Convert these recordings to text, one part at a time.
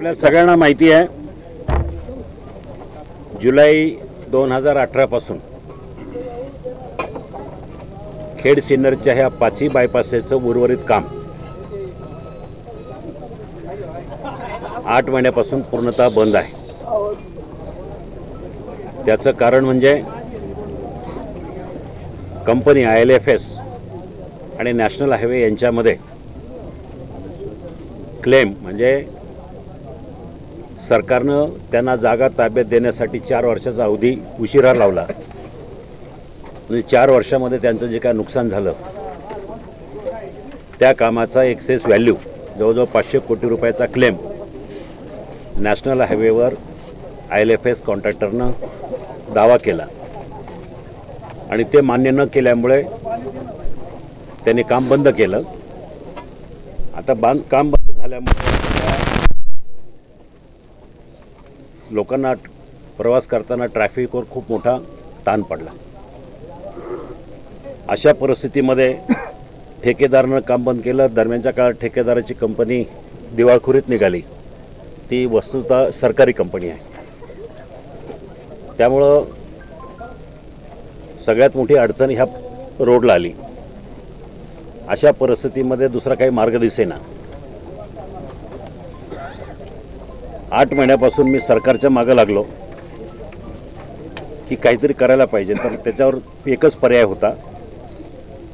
आपल्या सगळ्यांना माहिती आहे, जुलै 2018 पासून खेड सिन्नरच्या ह्या पाची बायपासचं उर्वरित काम 8 महिन्यापासून पूर्णतः बंद आहे। त्याचं कारण म्हणजे कंपनी ILFS आणि नॅशनल हायवे यांच्यामध्ये क्लेम म्हणजे सरकारनं त्यांना जागा ताब्यात देण्यासाठी 4 वर्षाचा अवधी उशिरा लावला। म्हणजे 4 वर्षामध्ये त्यांचं जे काय नुकसान झालं त्या कामाचा एक्सेस व्हॅल्यू जवळजवळ 500 कोटी रुपयाचा क्लेम नॅशनल हायवेवर ILFS कॉन्ट्रॅक्टरनं दावा केला आणि ते मान्य न केल्यामुळे त्यांनी काम बंद केलं। आता काम बंद झाल्यामुळे लोकांना प्रवास करताना ट्रॅफिकवर खूप मोठा ताण पडला। अशा परिस्थितीमध्ये ठेकेदारानं काम बंद केलं। दरम्यानच्या काळात ठेकेदाराची कंपनी दिवाळखोरीत निघाली। ती वस्तुतः सरकारी कंपनी आहे। त्यामुळं सगळ्यात मोठी अडचण ह्या रोडला आली। अशा परिस्थितीमध्ये दुसरा काही मार्ग दिसेना। 8 महिन्यापासून मी सरकारच्या मागे लागलो की काहीतरी करायला पाहिजे। तर त्याच्यावर एकच पर्याय होता,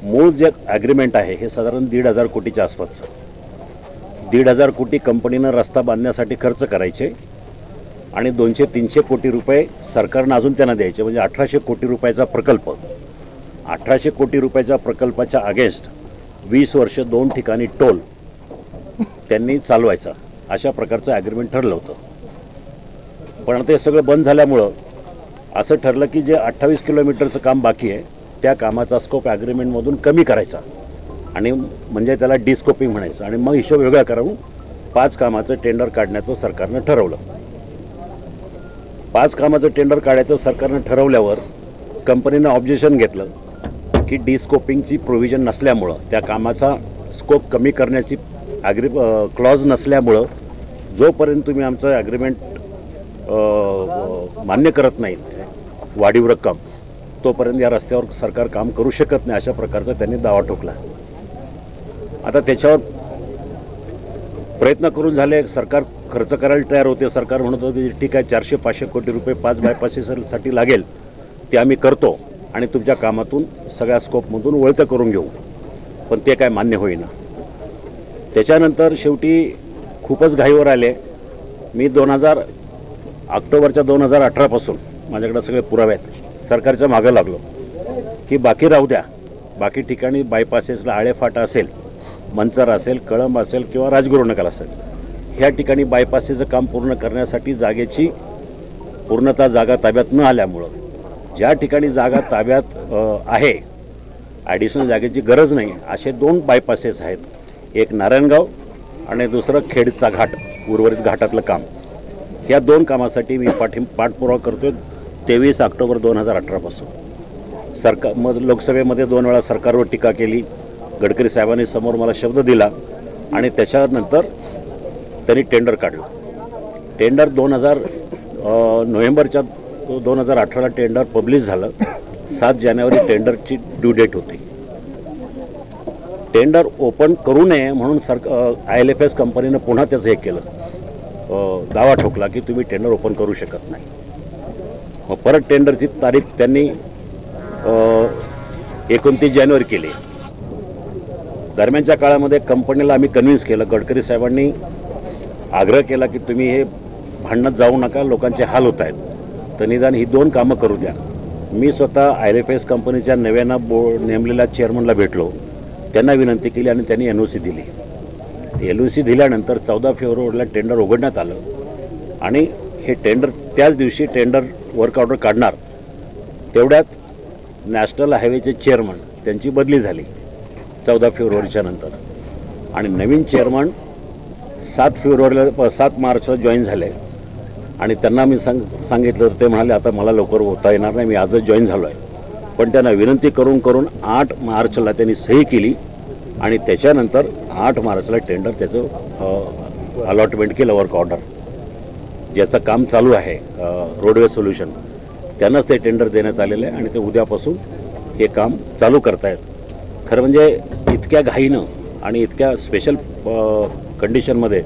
मूळ जे ॲग्रीमेंट आहे हे साधारण 1,500 कोटीच्या आसपासचं। 1,500 कोटी कंपनीनं रस्ता बांधण्यासाठी खर्च करायचे आणि 200-300 कोटी रुपये सरकारनं अजून त्यांना द्यायचे, म्हणजे 1,800 कोटी रुपयाचा प्रकल्प। 1,800 कोटी रुपयाच्या प्रकल्पाच्या अगेन्स्ट 20 वर्ष 2 ठिकाणी टोल त्यांनी चालवायचा, अशा प्रकारचं ॲग्रीमेंट ठरलं होतं। पण आता हे सगळं बंद झाल्यामुळं असं ठरलं की जे 28 किलोमीटरचं काम बाकी आहे त्या कामाचा स्कोप ॲग्रीमेंटमधून कमी करायचा आणि म्हणजे त्याला डिस्कोपिंग म्हणायचं आणि मग हिशोब वेगळा करून 5 कामाचं टेंडर काढण्याचं सरकारनं ठरवलं। 5 कामाचं टेंडर काढायचं सरकारनं ठरवल्यावर कंपनीनं ऑब्जेक्शन घेतलं की डिस्कोपिंगची प्रोव्हिजन नसल्यामुळं, त्या कामाचा स्कोप कमी करण्याची क्लॉज नसल्यामुळं जोपर्यंत तुम्ही आमचं ॲग्रीमेंट मान्य करत नाहीत वाढीव रक्कम, तोपर्यंत या रस्त्यावर सरकार काम करू शकत नाही, अशा प्रकारचा त्यांनी दावा ठोकला। आता त्याच्यावर प्रयत्न करून झाले, सरकार खर्च करायला तयार होते। सरकार म्हणत होते ठीक आहे 400-500 कोटी रुपये 5 बायपासेससाठी लागेल, ते आम्ही करतो आणि तुमच्या कामातून सगळ्या स्कोपमधून वळतं करून घेऊ, पण ते काय मान्य होईना। त्याच्यानंतर शेवटी खूपच घाईवर आले। मी ऑक्टोबरच्या 2018 पासून माझ्याकडे सगळे पुरावे आहेत, सरकारच्या मागं लागलो की बाकी राहू द्या, बाकी ठिकाणी बायपासेसला आळेफाटा असेल, मंचर असेल, कळंब असेल किंवा राजगुरुनगर असेल, ह्या ठिकाणी बायपासेसचं काम पूर्ण करण्यासाठी जागेची पूर्णतः जागा ताब्यात न आल्यामुळं ज्या ठिकाणी जागा ताब्यात आहे, ॲडिशनल जागेची गरज नाही, असे 2 बायपासेस आहेत, एक नारायणगाव आणि दुसरं खेडचा घाट, उर्वरित घाटातलं काम। या 2 कामासाठी मी पाठपुरावा करतोय 23 ऑक्टोबर 2018 पासून। मग लोकसभेमध्ये 2 वेळा सरकारवर टीका केली। गडकरी साहेबांनी समोर मला शब्द दिला आणि त्याच्यानंतर त्यांनी टेंडर काढलं। टेंडर नोव्हेंबरच्या 2018 टेंडर पब्लिश झालं। 7 जानेवारी टेंडरची ड्यू डेट होती। टेंडर ओपन करू नये म्हणून ILFS कंपनीनं पुन्हा त्याचं हे केलं, दावा ठोकला की तुम्ही टेंडर ओपन करू शकत नाही। मग परत टेंडरची तारीख त्यांनी 29 जानेवारी केली। दरम्यानच्या काळामध्ये कंपनीला आम्ही कन्व्हिन्स केलं, गडकरी साहेबांनी आग्रह केला की तुम्ही हे भांडणात जाऊ नका, लोकांचे हाल होत आहेत, तर निदान ही 2 कामं करू द्या। मी स्वतः ILFS कंपनीच्या नव्यानं नेमलेल्या चेअरमनला भेटलो, त्यांना विनंती केली आणि त्यांनी NOC दिली। LOC दिल्यानंतर 14 फेब्रुवारीला टेंडर उघडण्यात आलं आणि हे टेंडर त्याच दिवशी टेंडर वर्क ऑर्डर काढणार तेवढ्यात नॅशनल हायवेचे चेअरमन त्यांची बदली झाली 14 फेब्रुवारीच्या नंतर आणि नवीन चेअरमन 7 मार्चला जॉईन झाले आणि त्यांना मी सांगितलं, ते म्हणाले आता मला लवकर होता येणार नाही, मी आजच जॉईन झालो आहे। पण त्यांना विनंती करून 8 मार्चला त्यांनी सही केली आणि त्याच्यानंतर 8 मार्चला टेंडर त्याचं अलॉटमेंट केलं वर्क ऑर्डर। ज्याचं काम चालू आहे रोडवे सोल्युशन, त्यांनाच ते टेंडर देण्यात आलेलं आहे आणि ते उद्यापासून हे काम चालू करतायत. खरं म्हणजे इतक्या घाईनं आणि इतक्या स्पेशल कंडिशनमध्ये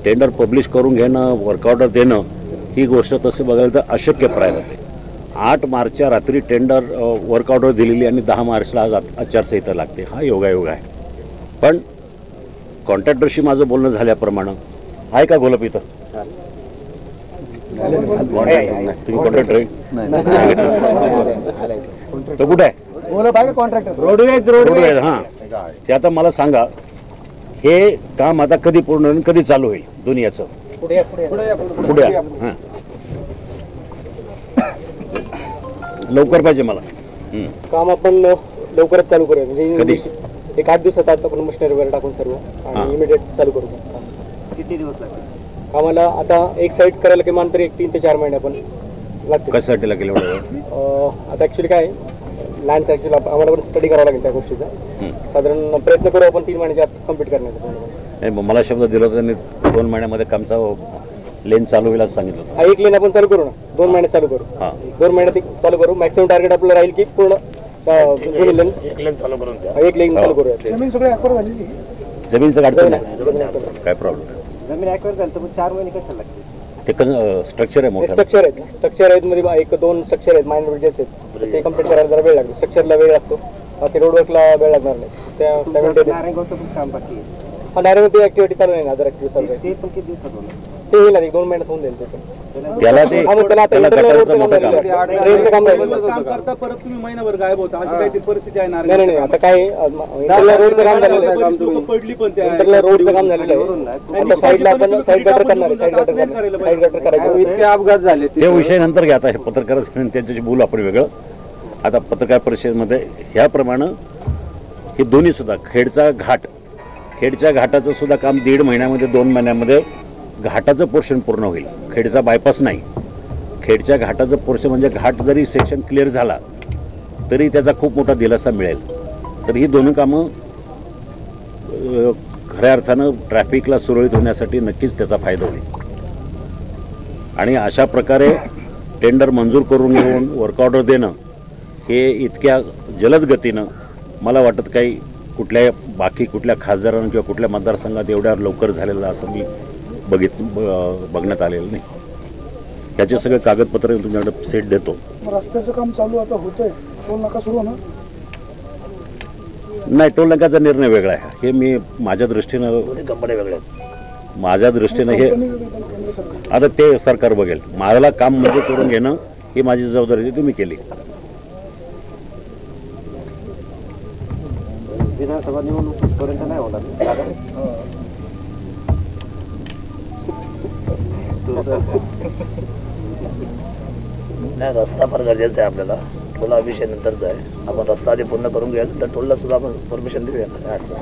टेंडर पब्लिश करून घेणं, वर्क ऑर्डर देणं ही गोष्ट तसं बघायला तर अशक्यप्राय होते. 8 मार्चच्या रात्री टेंडर वर्क ऑर्डर दिलेली आणि 10 मार्चला आज आचारसंहिता लागते. हा योगायोग आहे. पण कॉन्ट्रॅक्टरशी माझं बोलणं झाल्याप्रमाणे आहे का गोलप इथं? तुम्ही कॉन्ट्रॅक्टर आहे? तो कुठे आहे? रोडवेज. हां, ते आता मला सांगा, हे काम आता कधी पूर्ण होईल, कधी चालू होईल? दुनियाचं पुढे. हां, लवकर पाहिजे मला. काम आपण लवकरच चालू करूया. म्हणजे एक 8 दिवसात आता आपण मशिनरी वगैरे टाकून सर्व आणि इमिडिएट चालू करू. किती दिवस लागतील कामाला? आता एक साईड करायला किमान तरी 3 ते 4 महिने आपण लागतील. कशासाठी लागेल एवढं? आता ॲक्च्युली काय लँडचा ॲक्च्युली आम्हाला पण स्टडी करावा लागेल त्या गोष्टीचा. साधारण प्रयत्न करू आपण 3 महिन्याच्या आत कम्प्लीट करण्याचा. नाही, मला शब्द दिला होता त्यांनी 2 महिन्यामध्ये कामचा लेन चालू होईल असं सांगितलं होतं. एक लेन आपण चालू करू ना, 2 महिन्यात चालू करू. 2 महिन्यात चालू करू. मॅक्सिमम टार्गेट आपलं राहील की पूर्ण एक लेन चालू करून द्या. एक लेन चालू करूया. जमीन सगळी अक्वायर झालेली. जमीनचं अडचण नाही, काय प्रॉब्लेम नाही. जमीन ॲक्वायर झालं तर 4 महिने कशाला लागतील? ते कसं स्ट्रक्चर आहे मोठं. स्ट्रक्चर आहेत मध्ये 1-2 स्ट्रक्चर आहेत, मायनर ब्रिजेस आहेत. ते कम्प्लीट करायला जरा वेळ लागतो. स्ट्रक्चरला वेळ लागतो, बाकी रोडवर्कला वेळ लागणार नाही. त्या 7 days नारायणगावचं पण काम बाकी आहे. नारायणगाव ऍक्टिव्हिटी चालू आहे ना, अदर ऍक्टिव्हिटी चालू आहे. ते पण किती दिवसात होणार? ते होईल ना, 1-2 महिन्यात होऊन जाईल. ते पण त्याला ते त्याला आता त्याला इंटरनल कटाराचं रोडचं मोठं काम आहे. रेलचं काम राहील. काम करता परत तुम्ही महिनाभर गायब होता, अशी काहीतरी परिस्थिती आहे. नाही, आता काय इंटरनल रोडचं काम झालेलं आहे. पडली पण त्या इंटरनल रोडचं काम झालेलं आहे. आता साईडला आपण साईड गटर करणार आहे. साईड गटर करायचं. इतके अपघात झाले. ते विषय नंतर घ्या. आता हे पत्रकार त्यांच्याशी बोलू आपण वेगळं. आता पत्रकार परिषदेमध्ये ह्याप्रमाणे हे दोन्ही सुद्धा खेडच्या घाटाचं सुद्धा काम 1.5 महिन्यामध्ये 2 महिन्यामध्ये घाटाचं पोर्शन पूर्ण होईल. खेडचा बायपास नाही, खेडच्या घाटाचं पोर्शन म्हणजे घाट जरी सेक्शन क्लिअर झाला तरी त्याचा खूप मोठा दिलासा मिळेल. तर ही दोन्ही कामं खऱ्या अर्थानं ट्रॅफिकला सुरळीत होण्यासाठी नक्कीच त्याचा फायदा होईल. आणि अशा प्रकारे टेंडर मंजूर करून घेऊन वर्क ऑर्डर देणं हे इतक्या जलद गतीनं मला वाटत काही कुठल्या खासदारांना किंवा कुठल्या मतदारसंघात एवढ्या लवकर झालेलं असं मी बघण्यात आलेलं नाही. त्याचे सगळे कागदपत्र तुमच्याकडे सेट देतो. रस्त्याचं काम चालू आता होतंय, टोल नाका सुरू होणार नाही, टोल नाक्याचा निर्णय वेगळा आहे. हे मी माझ्या दृष्टीनं कंपन्या वेगळ्या आहेत. माझ्या दृष्टीनं हे आता ते सरकार बघेल. मला काम मंजूर करून घेणं ही माझी जबाबदारी तुम्ही केली. विधानसभा निवडणुकीपर्यंत नाही होणार. नाही, रस्ता फार गरजेचा आहे आपल्याला. टोल हा विषय नंतरचा आहे. आपण रस्ता आधी पूर्ण करून घ्या, तर टोलला सुद्धा आपण परमिशन देऊया ना. काय अडचण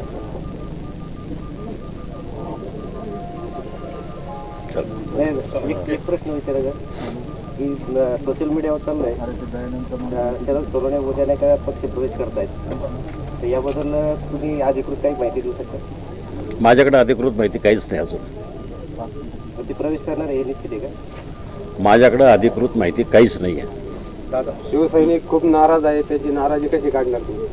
एक प्रश्न विचारायचा की सोशल मीडियावर चाललंय शरद सोनवणे उद्या नाही का पक्ष प्रवेश करतायत, तर याबद्दल तुम्ही अधिकृत काही माहिती देऊ शकता? माझ्याकडे अधिकृत माहिती काहीच नाही अजून. ते प्रवेश करणार हे निश्चित आहे का? माझ्याकडे अधिकृत माहिती काहीच नाही आहे. शिवसैनिक खूप नाराज आहे, त्याची नाराजी कशी काढणार तुम्ही?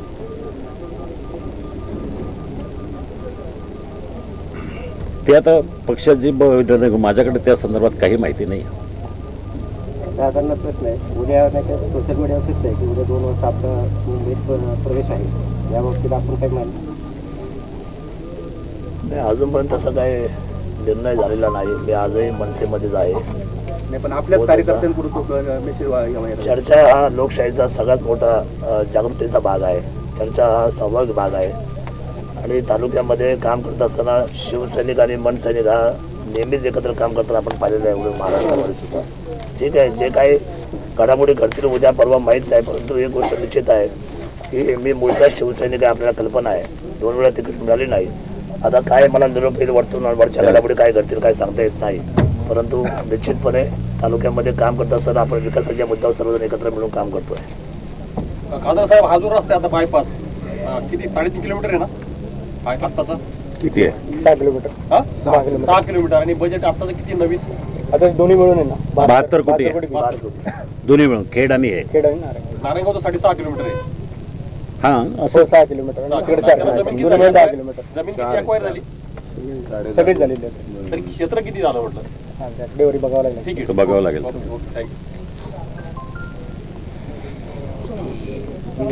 ते आता पक्षाची माझ्याकडे त्या संदर्भात काही माहिती नाही. दादांना प्रश्न आहे, उद्या नाही का सोशल मीडियावर फिरत आहे की उद्या 2 वाजता आपला मुंबईत प्रवेश आहे, या बाबतीत आपण काय माहिती? नाही, अजूनपर्यंत तसा काय निर्णय झालेला नाही. मी आजही मनसेमध्येच आहे. पण आपल्याच कार्यकर्त्यांकडून चर्चा हा लोकशाहीचा सगळ्यात मोठा जागृतीचा भाग आहे. चर्चा हा स्वाभाविक भाग आहे. आणि तालुक्यामध्ये काम करत असताना शिवसैनिक आणि मनसैनिक हा नेहमीच एकत्र काम करताना आपण पाहिलेलं आहे महाराष्ट्रामध्ये सुद्धा. ठीक आहे, जे काही घडामोडी घडतील उद्या परवा माहीत नाही, परंतु एक गोष्ट निश्चित आहे की मी मूळचा शिवसैनिक आहे, आपल्याला कल्पना आहे. 2 वेळा तिकीट मिळाली नाही. आता काय मला निरोप येईल वरच्या घडामोडी काय घडतील काय सांगता येत नाही. परंतु निश्चितपणे तालुक्यामध्ये काम करत असताना आपण विकासाच्या मुद्द्यावर सर्वजण एकत्र मिळून काम करतोय. खासदार साहेब, हा जो रस्ता आता बायपास किती 3.5 किलोमीटर आहे ना आत्ताचा? किती आहे? 6 किलोमीटर. 6 किलोमीटर. आणि बजेट आत्ताचं किती नवीन? आता दोन्ही मिळून आहे ना 72 कोटी आहे. कोटी दोन्ही मिळून खेड आणि हे खेड आणि नारायणगाव. नारायणगाव 6.5 किलोमीटर आहे. हां असं 6 किलोमीटर आणि तिकडे 4 किलोमीटर दोन्ही मिळून 10 किलोमीटर जमीन किती अक्वायर झाली सगळीच झालेली आहे. तरी क्षेत्र किती झालं म्हटलं? हां त्याकडेवरी बघावं लागेल. ठीक आहे, तो बघावं लागेल. थँक्यू.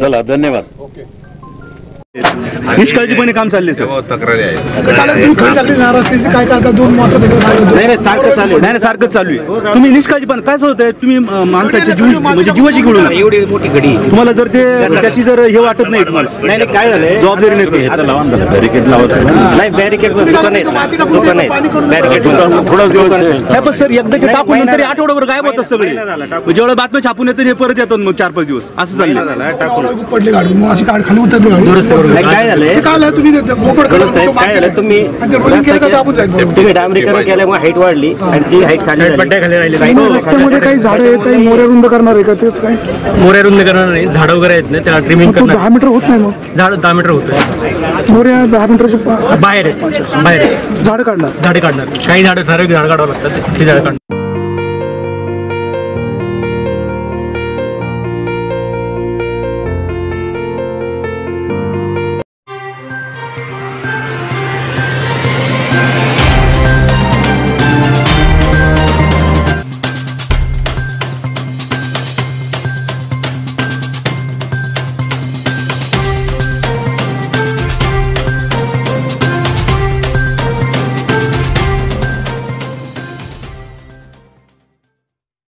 चला धन्यवाद. ओके. निष्काळजीपणे काम चालले सर. तक्रारी आहे. काय काय दोन मोटर नाही सारखं चालू आहे. नाही सारखं चालू आहे. तुम्ही निष्काळजीपणे काय होतंय तुम्ही माणसाची जीव म्हणजे जीवाची घेऊन एवढी मोठी घडी तुम्हाला जर ते त्याची जर हे वाटत नाही तुम्हाला नाही काय झालंय जबाबदारी नाही बॅरिकेड लावायचं नाही बॅरिकेड दुकान आहेत बॅरिकेड थोडा दिवस नाही पण सर एकदा ते टाकून नंतर आठवड्यावर गायब होतात सगळे जेवढ्या बातम्या छापून येतात हे परत येतात मग 4-5 दिवस असं चाललं. पडले गाडी मग अशी गाडी खाली उतरली गाडी. काय झालंय काय झालं तुम्ही मोकळ काय झालं तुम्ही तुम्ही डांबरीकरण केल्यामुळे हाईट वाढली आणि ती हाईट खाली रस्त्यामध्ये काही झाडं आहेत काही मोऱ्या रुंद करणार आहे का तेच काय मोऱ्या रुंद करणार नाही झाडं वगैरे आहेत ना त्याला ट्रिमिंग तो 10 मीटर होत नाही मग झाड 10 मीटर होतं मोऱ्या 10 मीटरच्या बाहेर आहेत झाडं काढणार झाडे काढणार काही झाडं ठराविक झाड काढावं लागतात ते झाडं काढणार.